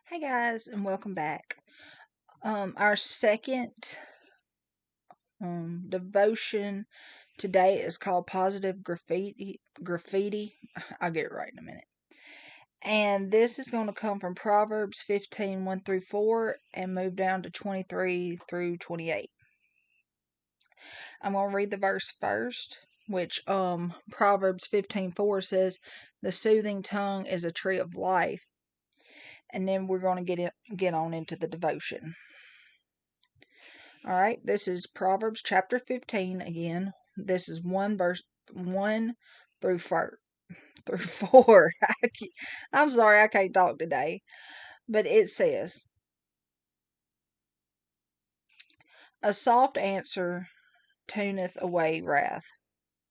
Hey guys, and welcome back. Our second devotion today is called Positive Graffiti. Graffiti. I'll get it right in a minute. And this is going to come from Proverbs 15 1 through 4 and move down to 23 through 28. I'm going to read the verse first, which Proverbs 15:4 says, "The soothing tongue is a tree of life." And then we're going to get on into the devotion. All right, this is Proverbs chapter 15 again. This is 1 through 4. Through 4. I'm sorry, I can't talk today. But it says, "A soft answer tuneth away wrath,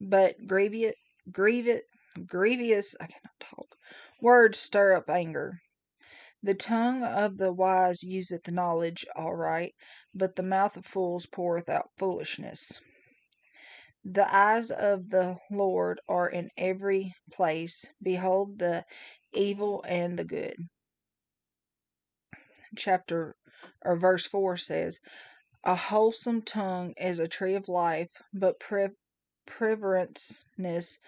but grievous, I cannot talk, words stir up anger. The tongue of the wise useth knowledge all right, but the mouth of fools poureth out foolishness. The eyes of the Lord are in every place. Behold the evil and the good." Verse 4 says, "A wholesome tongue is a tree of life, but preverenceness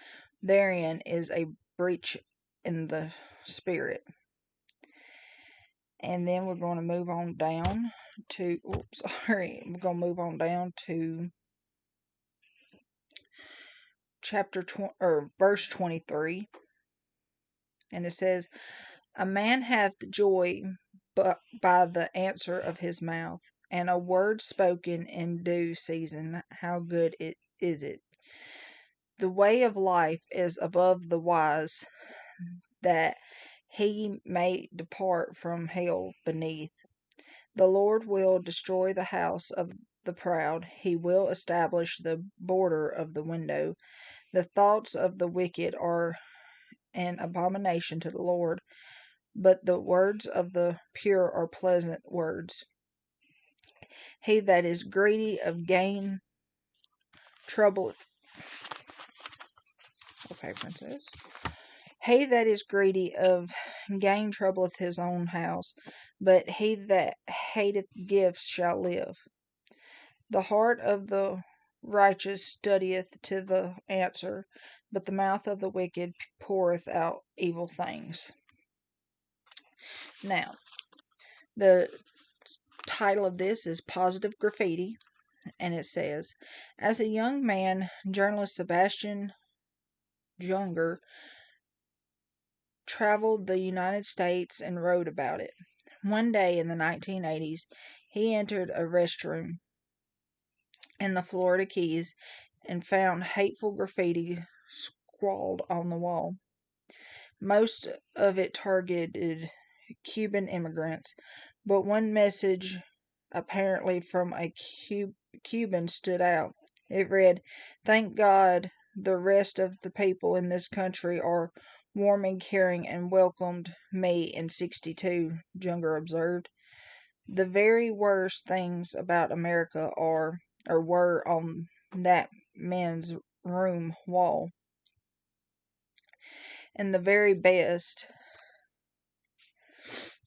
therein is a breach in the spirit." And then we're going to move on down to, we're going to move on down to verse 23. And it says, "A man hath joy by the answer of his mouth, and a word spoken in due season, how good is it! The way of life is above the wise, that he may depart from hell beneath. The Lord will destroy the house of the proud, he will establish the border of the window. The thoughts of the wicked are an abomination to the Lord, but the words of the pure are pleasant words. He that is greedy of gain troubleth." Okay, princess. "He that is greedy of gain troubleth his own house, but he that hateth gifts shall live. The heart of the righteous studieth to the answer, but the mouth of the wicked poureth out evil things." Now, the title of this is Positive Graffiti, and it says, "As a young man, journalist Sebastian Junger traveled the United States and wrote about it. One day in the 1980s, he entered a restroom in the Florida Keys and found hateful graffiti scrawled on the wall. Most of it targeted Cuban immigrants, but one message, apparently from a Cuban, stood out. It read, 'Thank God the rest of the people in this country are warm and caring and welcomed me in '62, Junger observed. "The very worst things about America are, or were, on that men's room wall. And the very best,"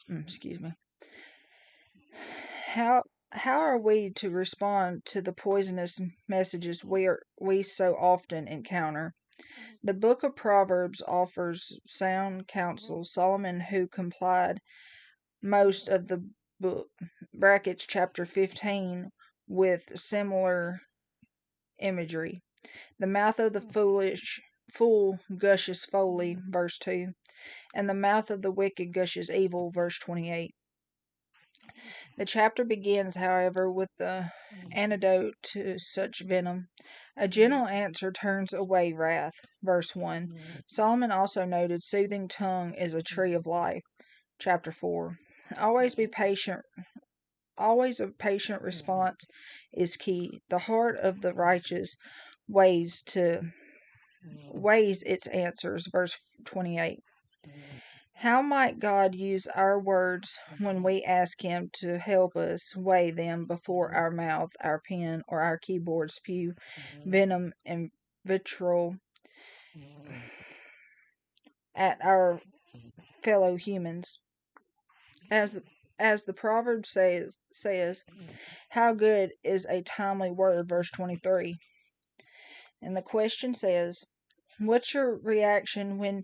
excuse me, how are we to respond to the poisonous messages we so often encounter? The book of Proverbs offers sound counsel. Solomon, who complied most of the book, brackets chapter 15 with similar imagery. The mouth of the fool gushes folly, verse 2, and the mouth of the wicked gushes evil, verse 28. The chapter begins, however, with the antidote to such venom. "A gentle answer turns away wrath," verse 1. Solomon also noted, "Soothing tongue is a tree of life," chapter 4. Always be patient. Always a patient response is key. The heart of the righteous weighs its answers, verse 28. How might God use our words when we ask Him to help us weigh them before our mouth, our pen, or our keyboard spew venom and vitriol at our fellow humans? As the, as the proverb says, how good is a timely word, verse 23. And the question says, what's your reaction when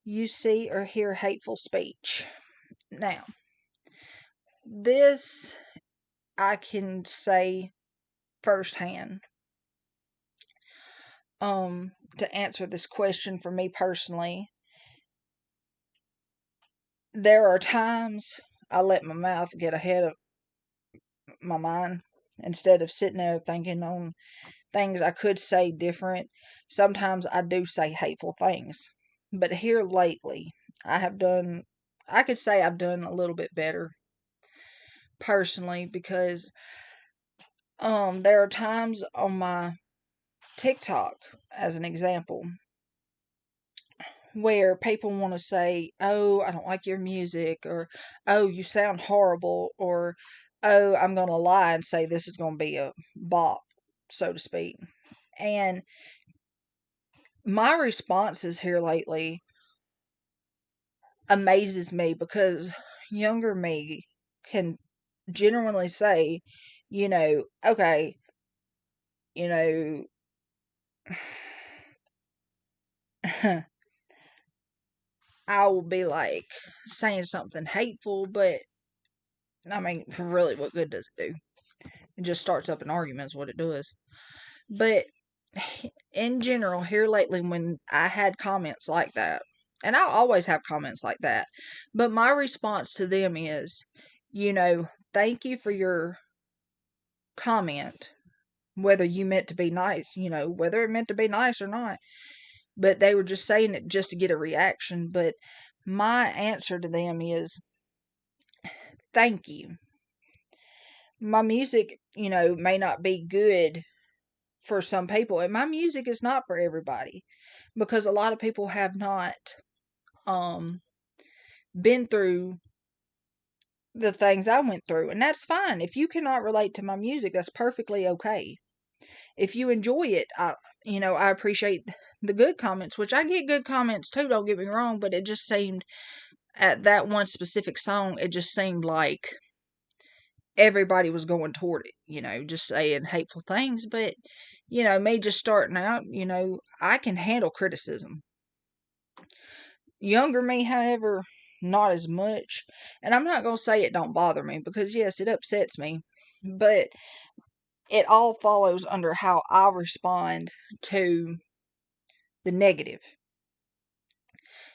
you see or hear hateful speech? Now, this I can say firsthand. To answer this question for me personally, there are times I let my mouth get ahead of my mind instead of sitting there thinking on things I could say different. Sometimes I do say hateful things. But here lately, I could say I've done a little bit better personally because there are times on my TikTok, as an example, where people want to say, oh, I don't like your music, or oh, you sound horrible, or oh, I'm going to lie and say this is going to be a bop, so to speak. And my responses here lately amazes me because younger me can genuinely say, okay, you know, I will be like saying something hateful, but I mean, really, what good does it do? It just starts up an argument, is what it does. But in general, here lately, when I had comments like that, and I always have comments like that, but my response to them is, thank you for your comment, whether you meant to be nice, whether it meant to be nice or not. But they were just saying it just to get a reaction. But my answer to them is, thank you. My music, may not be good for some people, and my music is not for everybody because a lot of people have not um been through the things I went through, and that's fine. If you cannot relate to my music, that's perfectly okay. If you enjoy it, I appreciate the good comments, which I get good comments too, don't get me wrong, but it just seemed at that one specific song, it just seemed like everybody was going toward it, just saying hateful things. But, me just starting out, I can handle criticism. Younger me, however, not as much. And I'm not going to say it don't bother me because, yes, it upsets me. But it all follows under how I respond to the negative.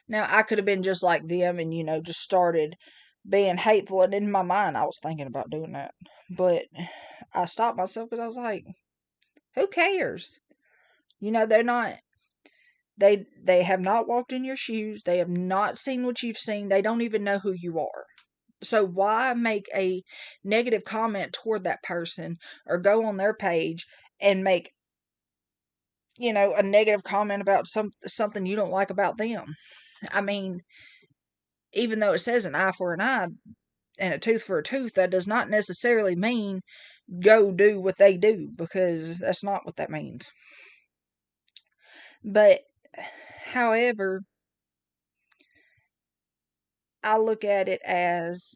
Now, I could have been just like them and, just started being hateful. And in my mind, I was thinking about doing that. But I stopped myself because I was like, who cares? They're not, they have not walked in your shoes. They have not seen what you've seen. They don't even know who you are. So why make a negative comment toward that person or go on their page and make, a negative comment about something you don't like about them? I mean, even though it says an eye for an eye and a tooth for a tooth, that does not necessarily mean go do what they do, because that's not what that means. But, however, I look at it as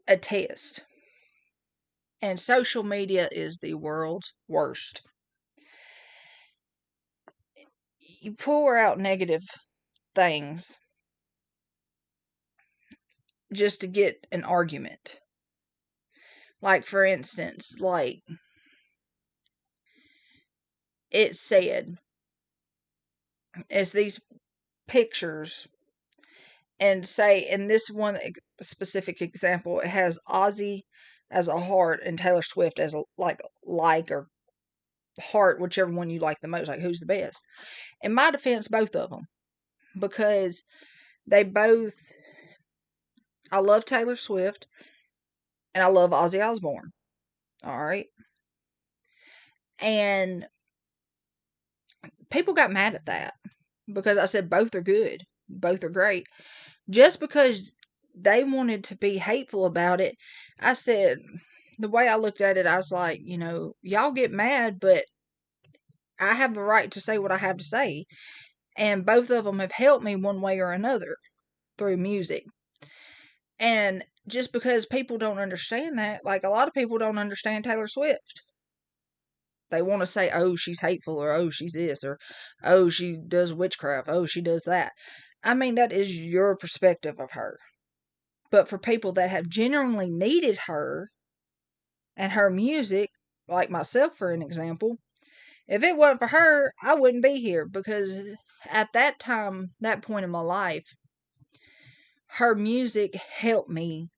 a test. And social media is the world's worst. You pour out negative things just to get an argument. Like, for instance, like it said, it's these pictures, and say in this one specific example, it has Ozzy as a heart and Taylor Swift as a like or heart, whichever one you like the most, like who's the best. In my defense, both of them, because they both, I love Taylor Swift and I love Ozzy Osbourne. All right. And people got mad at that because I said both are good, both are great. Just because they wanted to be hateful about it, I said, the way I looked at it, I was like, y'all get mad, but I have the right to say what I have to say. And both of them have helped me one way or another through music. And just because people don't understand that, like a lot of people don't understand Taylor Swift. They want to say, oh, she's hateful, or oh, she's this, or oh, she does witchcraft, oh, she does that. I mean, that is your perspective of her. But for people that have genuinely needed her and her music, like myself, for an example, if it wasn't for her, I wouldn't be here, because at that time, that point in my life, her music helped me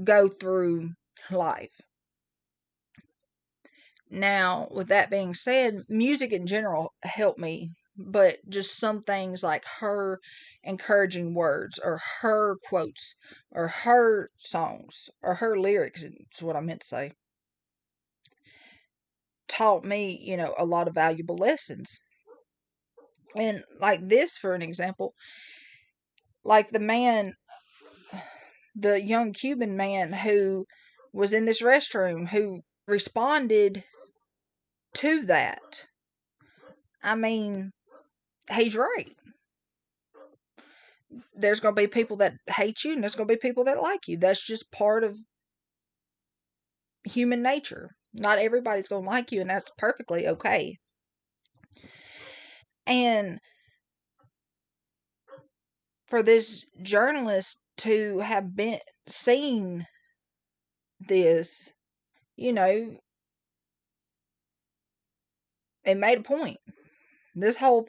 go through life. Now, with that being said, music in general helped me, but just some things like her encouraging words, or her quotes, or her songs, or her lyrics, is what I meant to say, taught me, a lot of valuable lessons. And like this, for an example, like the young Cuban man who was in this restroom, who responded to that. I mean, he's right. There's going to be people that hate you, and there's going to be people that like you. That's just part of human nature. Not everybody's going to like you, and that's perfectly okay. And for this journalist to have been seen this, it made a point. This whole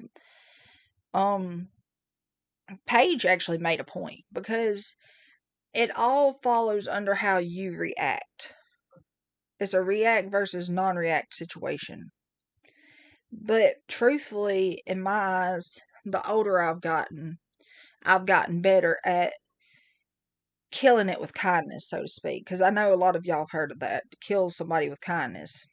page actually made a point, because it all follows under how you react. It's a react versus non-react situation. But truthfully, in my eyes, the older I've gotten better at killing it with kindness, so to speak. Because I know a lot of y'all have heard of that. To kill somebody with kindness.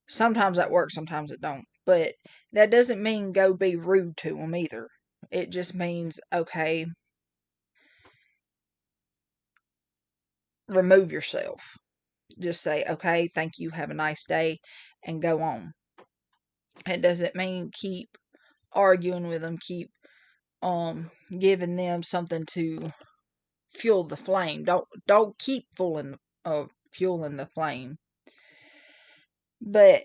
Sometimes that works, sometimes it don't. But that doesn't mean go be rude to them either. It just means, okay, remove yourself. Just say, okay, thank you, have a nice day, and go on. It doesn't mean keep arguing with them, keep giving them something to fuel the flame. Don't keep fueling the flame. But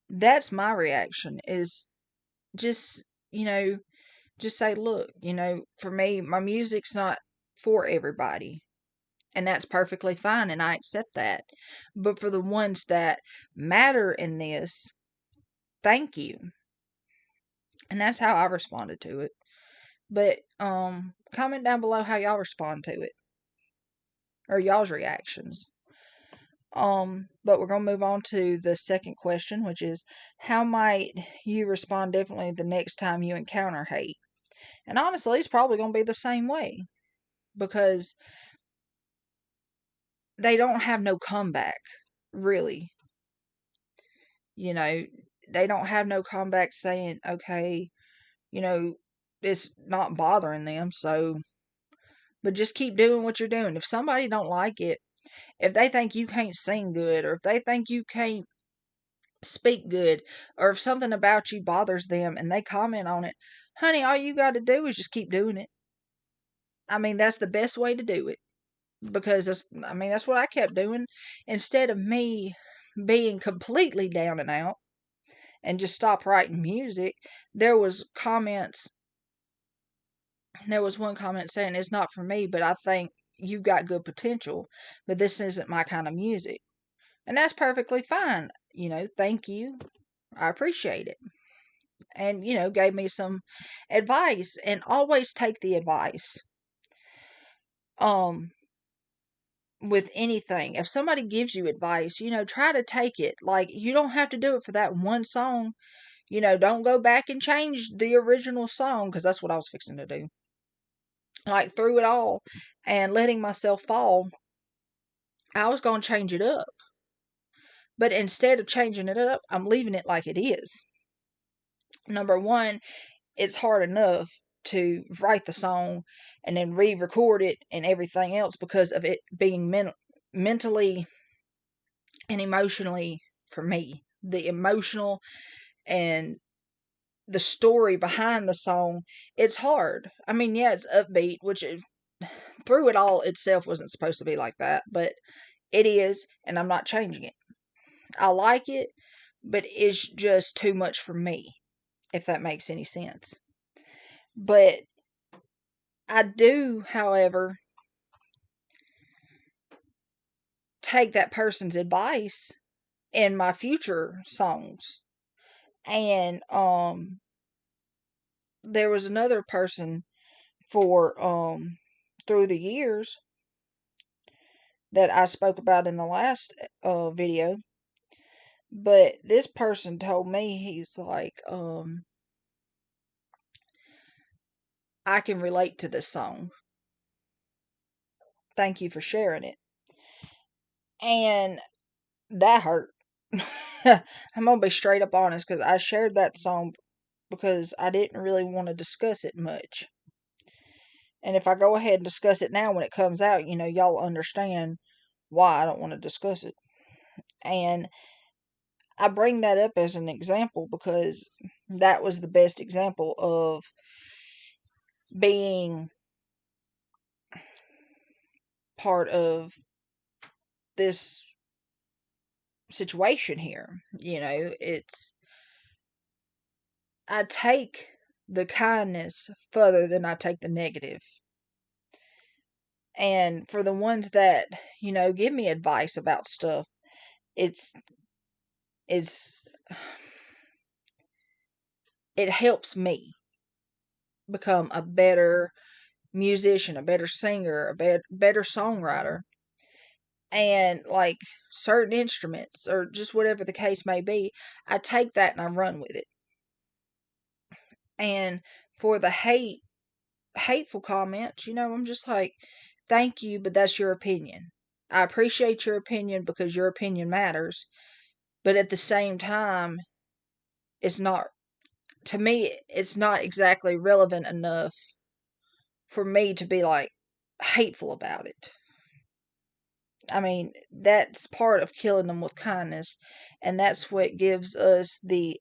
that's my reaction, is just, just say, look, for me, my music's not for everybody. And that's perfectly fine, and I accept that. But for the ones that matter in this, thank you. And that's how I responded to it. But comment down below how y'all respond to it, or y'all's reactions. But we're going to move on to the second question, which is, how might you respond differently the next time you encounter hate? And honestly, it's probably going to be the same way, because they don't have no comeback, really. They don't have no comeback saying, okay, it's not bothering them, so, but just keep doing what you're doing. If somebody don't like it, if they think you can't sing good, or if they think you can't speak good, or if something about you bothers them and they comment on it, honey, all you got to do is just keep doing it. I mean, that's the best way to do it, because that's what I kept doing. Instead of me being completely down and out and just stop writing music, there was one comment saying, it's not for me, but I think you've got good potential, but this isn't my kind of music. And that's perfectly fine. Thank you. I appreciate it. And, gave me some advice, and always take the advice. With anything, if somebody gives you advice, try to take it. Like, you don't have to do it for that one song. Don't go back and change the original song, because that's what I was fixing to do. Like, through it all and letting myself fall, I was going to change it up. But instead of changing it up, I'm leaving it like it is. Number one, it's hard enough to write the song and then re-record it and everything else, because of it being mentally and emotionally, for me, the emotional and the story behind the song, it's hard. I mean, yeah, it's upbeat, which through it all itself wasn't supposed to be like that, but it is, and I'm not changing it. I like it, but it's just too much for me, if that makes any sense. But I do, however, take that person's advice in my future songs. And there was another person for through the years that I spoke about in the last video. But this person told me, he's like, I can relate to this song. Thank you for sharing it. And that hurt. I'm gonna be straight up honest, because I shared that song because I didn't really want to discuss it much. And if I go ahead and discuss it now when it comes out, y'all understand why I don't want to discuss it. And I bring that up as an example because that was the best example of being part of this situation here. I take the kindness further than I take the negative. And for the ones that, give me advice about stuff, it's it helps me become a better musician, a better singer, a better songwriter. And like certain instruments or just whatever the case may be, I take that and I run with it. And for the hateful comments, I'm just like, thank you, but that's your opinion. I appreciate your opinion because your opinion matters. But at the same time, it's not, to me, it's not exactly relevant enough for me to be like hateful about it. I mean, that's part of killing them with kindness, and that's what gives us the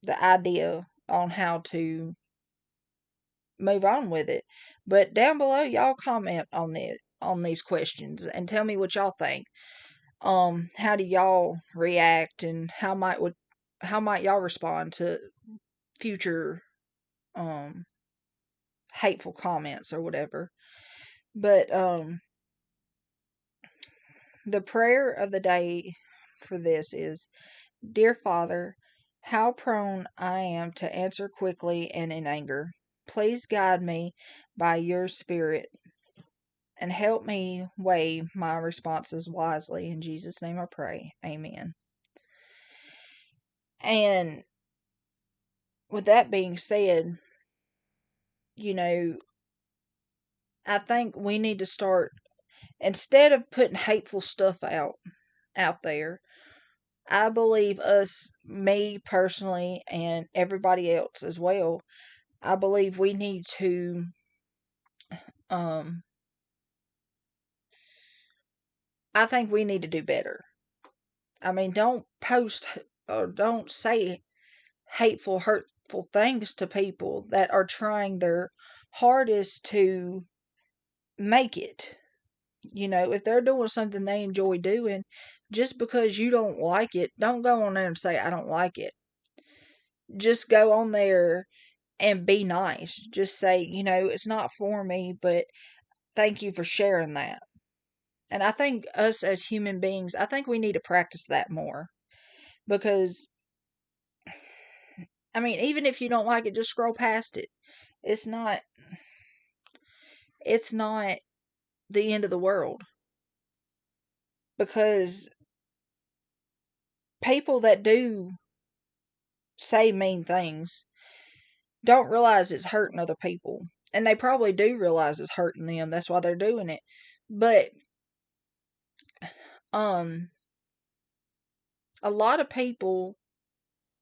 idea on how to move on with it. But down below, y'all comment on these questions and tell me what y'all think. How do y'all react, and how might y'all respond to future hateful comments or whatever. But the prayer of the day for this is, Dear Father, how prone I am to answer quickly and in anger. Please guide me by your Spirit and help me weigh my responses wisely. In Jesus' name I pray. Amen. And with that being said, I think we need to start, instead of putting hateful stuff out there, I believe me personally, and everybody else as well, I believe we need to, I think we need to do better. I mean, don't post or don't say hateful, hurtful things to people that are trying their hardest to make it. If they're doing something they enjoy doing, just because you don't like it, don't go on there and say, I don't like it. Just go on there and be nice. Just say, it's not for me, but thank you for sharing that. And I think us as human beings, I think we need to practice that more. Because, I mean, even if you don't like it, just scroll past it. It's not the end of the world. Because people that do say mean things don't realize it's hurting other people. And they probably do realize it's hurting them. That's why they're doing it. But a lot of people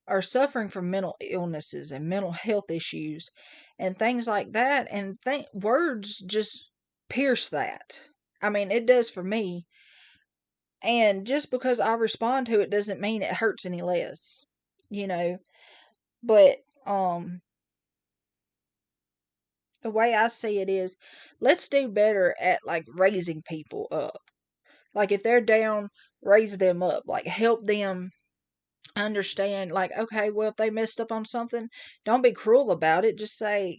are suffering from mental illnesses and mental health issues and things like that, and words just pierce that. I mean, it does for me. And just because I respond to it doesn't mean it hurts any less, you know. But the way I see it is, let's do better at like raising people up. Like if they're down, raise them up. Like help them understand, like, okay, well, if they messed up on something, don't be cruel about it. Just say,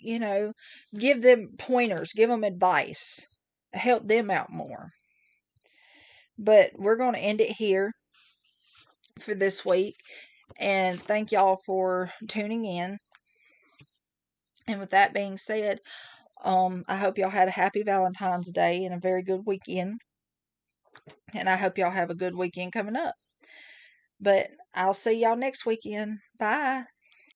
give them pointers, give them advice, help them out more. But we're going to end it here for this week. And thank y'all for tuning in. And with that being said, I hope y'all had a happy Valentine's Day and a very good weekend. And I hope y'all have a good weekend coming up. But I'll see y'all next weekend. Bye.